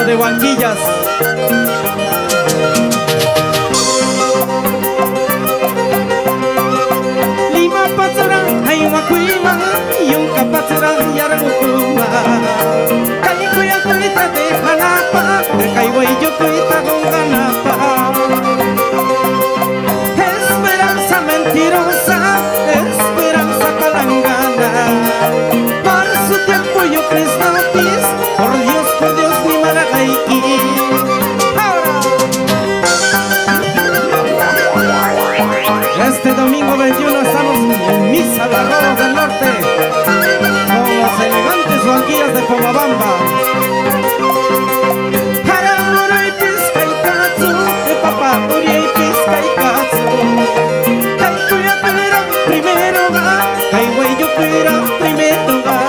De Huanquillas. Lima patsarang hay wakuima yung kapatsarang yaragukuma kay kuya kuita de hanapa kay wayo kuita kong ganapa esperanza mentirosa esperanza palangana para su tiempo yo Cristo por Dios ni Maracaiqui. Este domingo 21 estamos en Misa de Arroyos del Norte con los elegantes Huanquillas de Pomabamba. Haramura y Pisca y Katsu, de Papapuria y Pisca y Katsu. Kaikuya Kuira primero ga, Kaihueyo Kuira primero ga.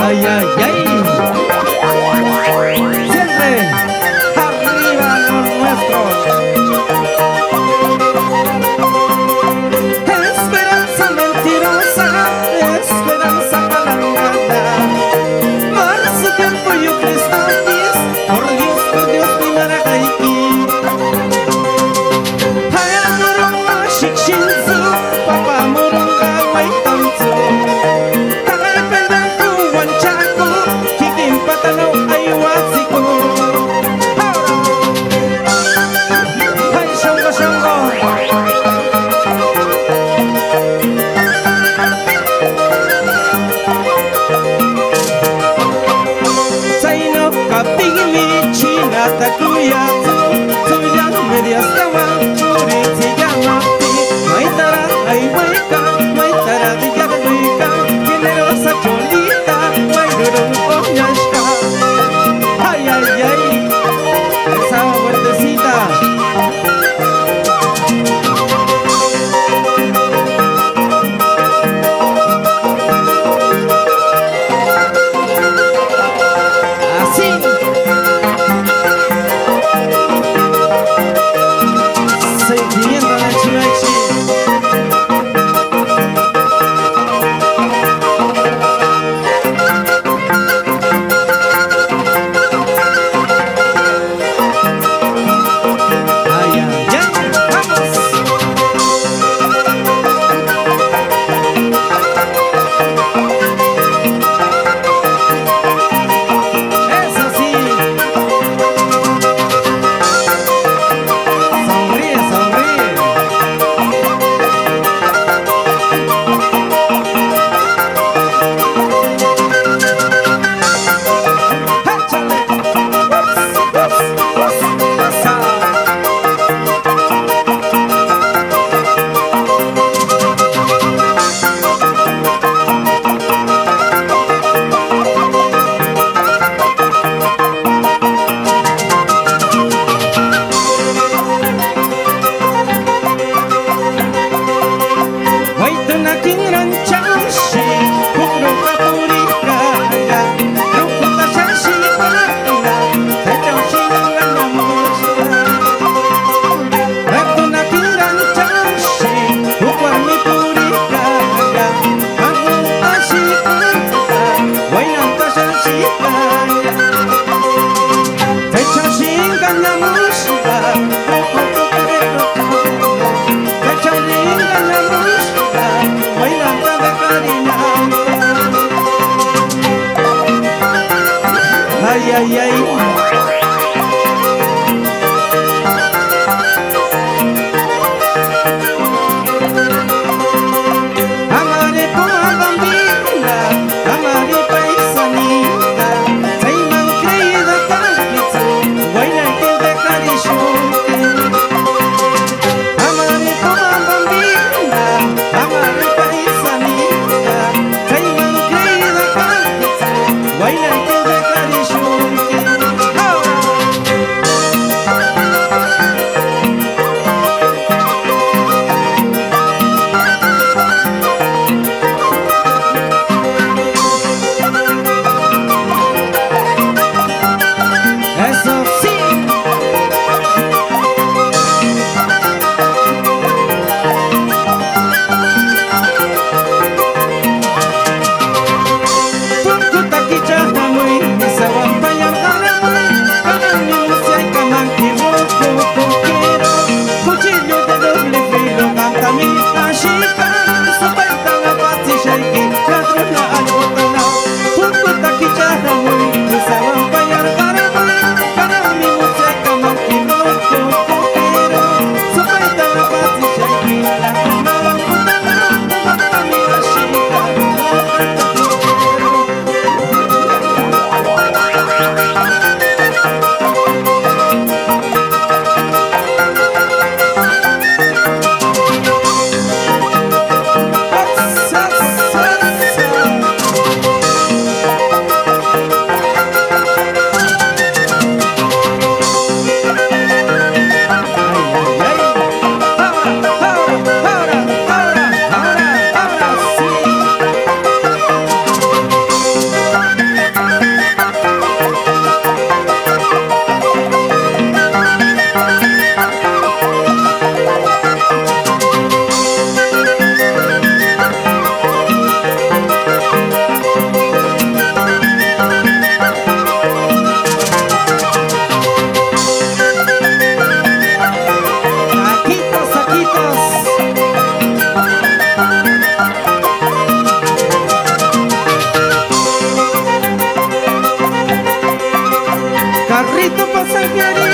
Ay, ay, ay. Siempre arriba los nuestros. Esperanza mentirosa, esperanza palangana. Más tiempo yo Cristo por Dios, mi Maracaiqui. Hayamuronga shikshinzu, papamuronga waitanzu. Takuya tuya media stama puri tigama maitara ay maika maitara diyabuika generosa cholita maiduro onyashka ay ay ay esa vueltecita. Ay, ay, ay. Amare Pomabambina, amare paisanita, Saiman creída Kalpitsu, Guayna que de Karishute. Amare Pomabambina, amare paisanita, Saiman creída Kalpitsu, Guayna que de carrito pasajero